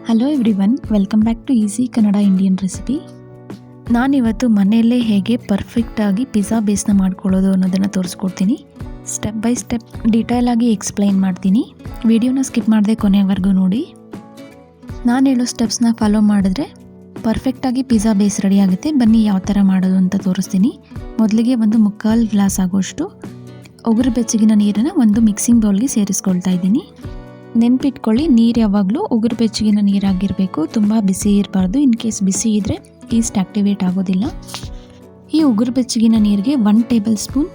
Hello everyone, welcome back to easy Kannada Indian recipe. ನಾನಿವತ್ತು ಮನೆಯಲ್ಲೇ ಹೇಗೆ ಪರ್ಫೆಕ್ಟಾಗಿ ಪಿಜ್ಜಾ ಬೇಸ್ನ ಮಾಡ್ಕೊಳ್ಳೋದು ಅನ್ನೋದನ್ನು ತೋರಿಸ್ಕೊಡ್ತೀನಿ. ಸ್ಟೆಪ್ ಬೈ ಸ್ಟೆಪ್ ಡೀಟೇಲಾಗಿ ಎಕ್ಸ್ಪ್ಲೈನ್ ಮಾಡ್ತೀನಿ. ವಿಡಿಯೋನ ಸ್ಕಿಪ್ ಮಾಡದೆ ಕೊನೆವರೆಗೂ ನೋಡಿ. ನಾನು ಹೇಳೋ ಸ್ಟೆಪ್ಸ್ನ ಫಾಲೋ ಮಾಡಿದ್ರೆ ಪರ್ಫೆಕ್ಟಾಗಿ ಪಿಜ್ಜಾ ಬೇಸ್ ರೆಡಿ ಆಗುತ್ತೆ. ಬನ್ನಿ ಯಾವ ಥರ ಮಾಡೋದು ಅಂತ ತೋರಿಸ್ತೀನಿ. ಮೊದಲಿಗೆ ಒಂದು 3/4 ಗ್ಲಾಸ್ ಆಗೋಷ್ಟು ಉಗುರು ಬೆಚ್ಚಗಿನ ನೀರನ್ನು ಒಂದು ಮಿಕ್ಸಿಂಗ್ ಬೌಲ್ಗೆ ಸೇರಿಸ್ಕೊಳ್ತಾ ಇದ್ದೀನಿ. ನೆನ್ಪಿಟ್ಕೊಳ್ಳಿ, ನೀರು ಯಾವಾಗಲೂ ಉಗುರು ಬೆಚ್ಚಗಿನ ನೀರಾಗಿರಬೇಕು, ತುಂಬ ಬಿಸಿ ಇರಬಾರ್ದು. ಇನ್ ಕೇಸ್ ಬಿಸಿ ಇದ್ದರೆ ಈಸ್ಟ್ ಆ್ಯಕ್ಟಿವೇಟ್ ಆಗೋದಿಲ್ಲ. ಈ ಉಗುರು ಬೆಚ್ಚಗಿನ ನೀರಿಗೆ 1 ಟೇಬಲ್ ಸ್ಪೂನ್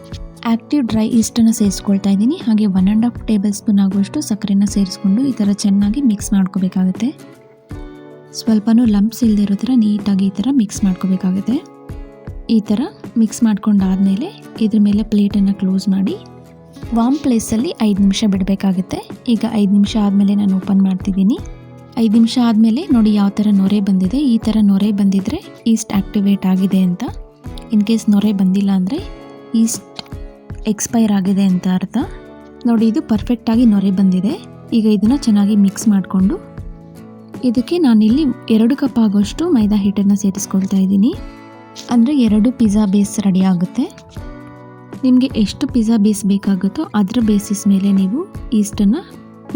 ಆ್ಯಕ್ಟಿವ್ ಡ್ರೈ ಈಸ್ಟನ್ನು ಸೇರಿಸ್ಕೊಳ್ತಾ ಇದ್ದೀನಿ. ಹಾಗೆ 1.5 ಟೇಬಲ್ ಸ್ಪೂನ್ ಆಗುವಷ್ಟು ಸಕ್ಕರೆನ ಸೇರಿಸ್ಕೊಂಡು ಈ ಥರ ಚೆನ್ನಾಗಿ ಮಿಕ್ಸ್ ಮಾಡ್ಕೋಬೇಕಾಗುತ್ತೆ. ಸ್ವಲ್ಪನೂ ಲಂಪ್ಸ್ ಇಲ್ಲದೆ ಇರೋ ಥರ ನೀಟಾಗಿ ಈ ಥರ ಮಿಕ್ಸ್ ಮಾಡ್ಕೋಬೇಕಾಗುತ್ತೆ. ಈ ಥರ ಮಿಕ್ಸ್ ಮಾಡ್ಕೊಂಡಾದಮೇಲೆ ಇದ್ರ ಮೇಲೆ ಪ್ಲೇಟನ್ನು ಕ್ಲೋಸ್ ಮಾಡಿ ವಾರ್ಮ್ ಪ್ಲೇಸಲ್ಲಿ 5 ನಿಮಿಷ ಬಿಡಬೇಕಾಗುತ್ತೆ. ಈಗ 5 ನಿಮಿಷ ಆದಮೇಲೆ ನಾನು ಓಪನ್ ಮಾಡ್ತಿದ್ದೀನಿ. 5 ನಿಮಿಷ ಆದಮೇಲೆ ನೋಡಿ ಯಾವ ಥರ ನೊರೆ ಬಂದಿದೆ. ಈ ಥರ ನೊರೆ ಬಂದಿದ್ದರೆ ಈಸ್ಟ್ ಆ್ಯಕ್ಟಿವೇಟ್ ಆಗಿದೆ ಅಂತ. ಇನ್ ಕೇಸ್ ನೊರೆ ಬಂದಿಲ್ಲ ಅಂದರೆ ಈಸ್ಟ್ ಎಕ್ಸ್ಪೈರ್ ಆಗಿದೆ ಅಂತ ಅರ್ಥ. ನೋಡಿ, ಇದು ಪರ್ಫೆಕ್ಟಾಗಿ ನೊರೆ ಬಂದಿದೆ. ಈಗ ಇದನ್ನು ಚೆನ್ನಾಗಿ ಮಿಕ್ಸ್ ಮಾಡಿಕೊಂಡು ಇದಕ್ಕೆ ನಾನಿಲ್ಲಿ 2 ಕಪ್ ಆಗೋಷ್ಟು ಮೈದಾ ಹಿಟ್ಟನ್ನು ಸೇರಿಸ್ಕೊಳ್ತಾ ಇದ್ದೀನಿ. ಅಂದರೆ 2 ಪಿಜ್ಜಾ ಬೇಸ್ ರೆಡಿ ಆಗುತ್ತೆ. ನಿಮಗೆ ಎಷ್ಟು ಪಿಜ್ಜಾ ಬೇಸ್ ಬೇಕಾಗುತ್ತೋ ಅದರ ಬೇಸಿಸ್ ಮೇಲೆ ನೀವು ಈಸ್ಟನ್ನು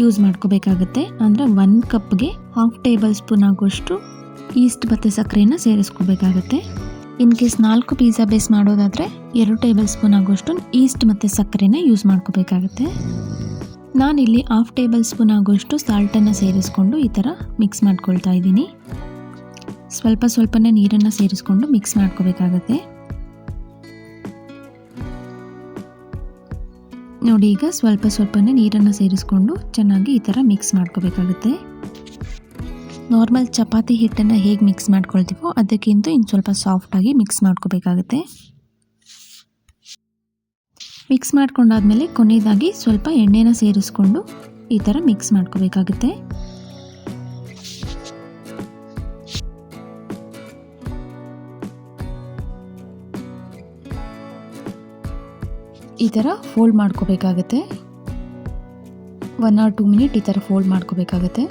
ಯೂಸ್ ಮಾಡ್ಕೋಬೇಕಾಗುತ್ತೆ. ಅಂದರೆ 1 ಕಪ್ಗೆ 1/2 ಟೇಬಲ್ ಸ್ಪೂನ್ ಆಗುವಷ್ಟು ಈಸ್ಟ್ ಮತ್ತು ಸಕ್ಕರೆಯನ್ನು ಸೇರಿಸ್ಕೋಬೇಕಾಗುತ್ತೆ. ಇನ್ ಕೇಸ್ 4 ಪಿಜ್ಜಾ ಬೇಸ್ ಮಾಡೋದಾದರೆ 2 ಟೇಬಲ್ ಸ್ಪೂನ್ ಆಗುವಷ್ಟು ಈಸ್ಟ್ ಮತ್ತು ಸಕ್ಕರೆನ ಯೂಸ್ ಮಾಡ್ಕೋಬೇಕಾಗುತ್ತೆ. ನಾನಿಲ್ಲಿ 1/2 ಟೇಬಲ್ ಸ್ಪೂನ್ ಆಗುವಷ್ಟು ಸಾಲ್ಟನ್ನು ಸೇರಿಸ್ಕೊಂಡು ಈ ಥರ ಮಿಕ್ಸ್ ಮಾಡ್ಕೊಳ್ತಾ ಇದ್ದೀನಿ. ಸ್ವಲ್ಪನೇ ನೀರನ್ನು ಸೇರಿಸ್ಕೊಂಡು ಮಿಕ್ಸ್ ಮಾಡ್ಕೋಬೇಕಾಗುತ್ತೆ. ನೋಡಿ, ಈಗ ಸ್ವಲ್ಪನೇ ನೀರನ್ನು ಸೇರಿಸ್ಕೊಂಡು ಚೆನ್ನಾಗಿ ಈ ಥರ ಮಿಕ್ಸ್ ಮಾಡ್ಕೋಬೇಕಾಗುತ್ತೆ. ನಾರ್ಮಲ್ ಚಪಾತಿ ಹಿಟ್ಟನ್ನು ಹೇಗೆ ಮಿಕ್ಸ್ ಮಾಡ್ಕೊಳ್ತೀವೋ ಅದಕ್ಕಿಂತ ಇನ್ನು ಸ್ವಲ್ಪ ಸಾಫ್ಟಾಗಿ ಮಿಕ್ಸ್ ಮಾಡ್ಕೋಬೇಕಾಗುತ್ತೆ. ಮಿಕ್ಸ್ ಮಾಡ್ಕೊಂಡಾದ್ಮೇಲೆ ಕೊನೆಯದಾಗಿ ಸ್ವಲ್ಪ ಎಣ್ಣೆನ ಸೇರಿಸ್ಕೊಂಡು ಈ ಥರ ಮಿಕ್ಸ್ ಮಾಡ್ಕೋಬೇಕಾಗುತ್ತೆ. ಈ ಥರ ಫೋಲ್ಡ್ ಮಾಡ್ಕೋಬೇಕಾಗುತ್ತೆ. 1 or 2 ಮಿನಿಟ್ ಈ ಥರ ಫೋಲ್ಡ್ ಮಾಡ್ಕೋಬೇಕಾಗುತ್ತೆ.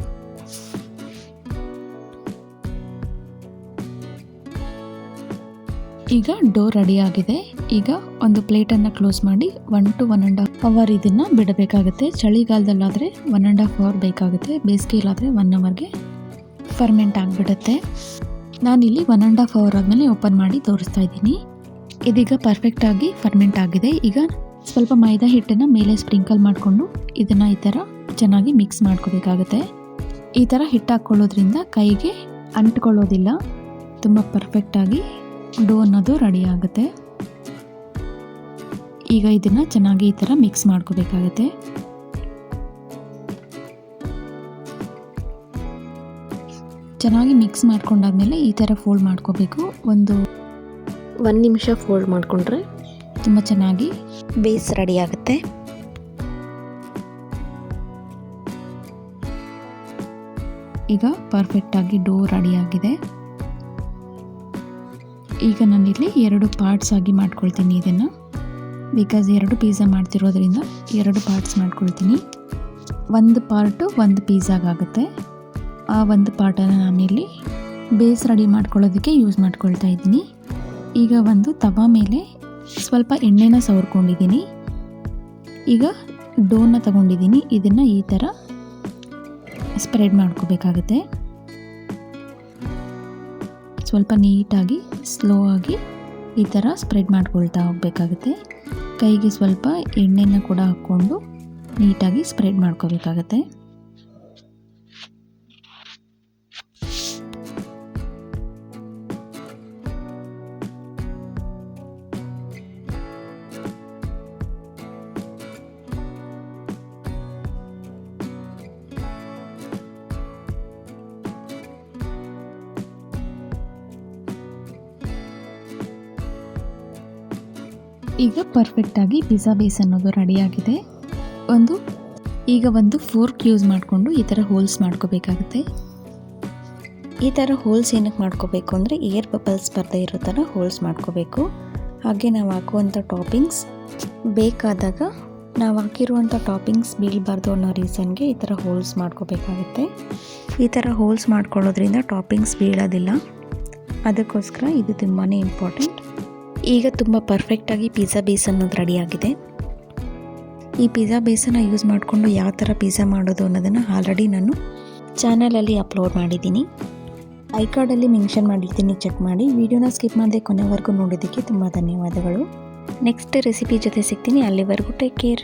ಈಗ ಡೋ ರೆಡಿ ಆಗಿದೆ. ಈಗ ಒಂದು ಪ್ಲೇಟನ್ನು ಕ್ಲೋಸ್ ಮಾಡಿ 1 to 1.5 ಅವರ್ ಇದನ್ನು ಬಿಡಬೇಕಾಗುತ್ತೆ. ಚಳಿಗಾಲದಲ್ಲಾದರೆ 1.5 ಅವರ್ ಬೇಕಾಗುತ್ತೆ. ಬೇಸಿಗೆಯಲ್ಲಾದರೆ 1 ಅವರ್ಗೆ ಫರ್ಮೆಂಟ್ ಆಗಿಬಿಡುತ್ತೆ. ನಾನಿಲ್ಲಿ 1.5 ಅವರ್ ಆದಮೇಲೆ ಓಪನ್ ಮಾಡಿ ತೋರಿಸ್ತಾ ಇದ್ದೀನಿ. ಇದೀಗ ಪರ್ಫೆಕ್ಟಾಗಿ ಫರ್ಮೆಂಟ್ ಆಗಿದೆ. ಈಗ ಸ್ವಲ್ಪ ಮೈದಾ ಹಿಟ್ಟನ್ನು ಮೇಲೆ ಸ್ಪ್ರಿಂಕಲ್ ಮಾಡಿಕೊಂಡು ಇದನ್ನು ಈ ಥರ ಚೆನ್ನಾಗಿ ಮಿಕ್ಸ್ ಮಾಡ್ಕೋಬೇಕಾಗುತ್ತೆ. ಈ ಥರ ಹಿಟ್ಟು ಹಾಕ್ಕೊಳ್ಳೋದ್ರಿಂದ ಕೈಗೆ ಅಂಟ್ಕೊಳ್ಳೋದಿಲ್ಲ. ತುಂಬ ಪರ್ಫೆಕ್ಟಾಗಿ ಡೋ ಅನ್ನೋದು ರೆಡಿ ಆಗುತ್ತೆ. ಈಗ ಇದನ್ನು ಚೆನ್ನಾಗಿ ಈ ಥರ ಮಿಕ್ಸ್ ಮಾಡ್ಕೋಬೇಕಾಗುತ್ತೆ. ಚೆನ್ನಾಗಿ ಮಿಕ್ಸ್ ಮಾಡ್ಕೊಂಡಾದ್ಮೇಲೆ ಈ ಥರ ಫೋಲ್ಡ್ ಮಾಡ್ಕೋಬೇಕು. 1 ನಿಮಿಷ ಫೋಲ್ಡ್ ಮಾಡಿಕೊಂಡ್ರೆ ತುಂಬ ಚೆನ್ನಾಗಿ ಬೇಸ್ ರೆಡಿ ಆಗುತ್ತೆ. ಈಗ ಪರ್ಫೆಕ್ಟಾಗಿ ಡೋ ರೆಡಿ ಆಗಿದೆ. ಈಗ ನಾನಿಲ್ಲಿ 2 ಪಾರ್ಟ್ಸ್ ಆಗಿ ಮಾಡ್ಕೊಳ್ತೀನಿ ಇದನ್ನು. ಬಿಕಾಸ್ 2 ಪಿಜ್ಜಾ ಮಾಡ್ತಿರೋದ್ರಿಂದ 2 ಪಾರ್ಟ್ಸ್ ಮಾಡ್ಕೊಳ್ತೀನಿ. 1 ಪಾರ್ಟು 1 ಪಿಜ್ಜಾಗಾಗುತ್ತೆ. ಆ 1 ಪಾರ್ಟನ್ನು ನಾನಿಲ್ಲಿ ಬೇಸ್ ರೆಡಿ ಮಾಡ್ಕೊಳ್ಳೋದಕ್ಕೆ ಯೂಸ್ ಮಾಡ್ಕೊಳ್ತಾ ಇದ್ದೀನಿ. ಈಗ ಒಂದು ತವಾ ಮೇಲೆ ಸ್ವಲ್ಪ ಎಣ್ಣೆನ ಸವರ್ಕೊಂಡಿದ್ದೀನಿ. ಈಗ ಡೋನ ತಗೊಂಡಿದ್ದೀನಿ. ಇದನ್ನು ಈ ಥರ ಸ್ಪ್ರೆಡ್ ಮಾಡ್ಕೋಬೇಕಾಗುತ್ತೆ. ಸ್ವಲ್ಪ ನೀಟಾಗಿ ಸ್ಲೋ ಆಗಿ ಈ ಥರ ಸ್ಪ್ರೆಡ್ ಮಾಡ್ಕೊಳ್ತಾ ಹೋಗಬೇಕಾಗುತ್ತೆ. ಕೈಗೆ ಸ್ವಲ್ಪ ಎಣ್ಣೆನ ಕೂಡ ಹಾಕ್ಕೊಂಡು ನೀಟಾಗಿ ಸ್ಪ್ರೆಡ್ ಮಾಡ್ಕೋಬೇಕಾಗತ್ತೆ. ಈಗ ಪರ್ಫೆಕ್ಟಾಗಿ ಪಿಜ್ಜಾ ಬೇಸ್ ಅನ್ನೋದು ರೆಡಿಯಾಗಿದೆ. ಈಗ ಒಂದು ಫೋರ್ಕ್ ಯೂಸ್ ಮಾಡಿಕೊಂಡು ಈ ಥರ ಹೋಲ್ಸ್ ಮಾಡ್ಕೋಬೇಕಾಗುತ್ತೆ. ಈ ಥರ ಹೋಲ್ಸ್ ಏನಕ್ಕೆ ಮಾಡ್ಕೋಬೇಕು ಅಂದರೆ ಏರ್ ಬಬಲ್ಸ್ ಬರದೇ ಇರೋ ಥರ ಹೋಲ್ಸ್ ಮಾಡ್ಕೋಬೇಕು. ಹಾಗೆ ನಾವು ಹಾಕುವಂಥ ಟಾಪಿಂಗ್ಸ್ ಬೇಕಾದಾಗ ನಾವು ಹಾಕಿರುವಂಥ ಟಾಪಿಂಗ್ಸ್ ಬೀಳಬಾರ್ದು ಅನ್ನೋ ರೀಸನ್ಗೆ ಈ ಥರ ಹೋಲ್ಸ್ ಮಾಡ್ಕೋಬೇಕಾಗುತ್ತೆ. ಈ ಥರ ಹೋಲ್ಸ್ ಮಾಡ್ಕೊಳ್ಳೋದ್ರಿಂದ ಟಾಪಿಂಗ್ಸ್ ಬೀಳೋದಿಲ್ಲ. ಅದಕ್ಕೋಸ್ಕರ ಇದು ತುಂಬಾ ಇಂಪಾರ್ಟೆಂಟ್. ಈಗ ತುಂಬ ಪರ್ಫೆಕ್ಟಾಗಿ ಪಿಜ್ಜಾ ಬೇಸ್ ಅನ್ನೋದು ರೆಡಿಯಾಗಿದೆ. ಈ ಪಿಜ್ಜಾ ಬೇಸನ್ನು ಯೂಸ್ ಮಾಡಿಕೊಂಡು ಯಾವ ಥರ ಪಿಜ್ಜಾ ಮಾಡೋದು ಅನ್ನೋದನ್ನು ಆಲ್ರೆಡಿ ನಾನು ಚಾನಲಲ್ಲಿ ಅಪ್ಲೋಡ್ ಮಾಡಿದ್ದೀನಿ. ಐ ಕಾರ್ಡಲ್ಲಿ ಮೆನ್ಷನ್ ಮಾಡಿರ್ತೀನಿ, ಚೆಕ್ ಮಾಡಿ. ವಿಡಿಯೋನ ಸ್ಕಿಪ್ ಮಾಡದೆ ಕೊನೆವರೆಗೂ ನೋಡೋದಕ್ಕೆ ತುಂಬ ಧನ್ಯವಾದಗಳು. ನೆಕ್ಸ್ಟ್ ರೆಸಿಪಿ ಜೊತೆ ಸಿಗ್ತೀನಿ. ಅಲ್ಲಿವರೆಗೂ ಟೇಕ್ ಕೇರ್.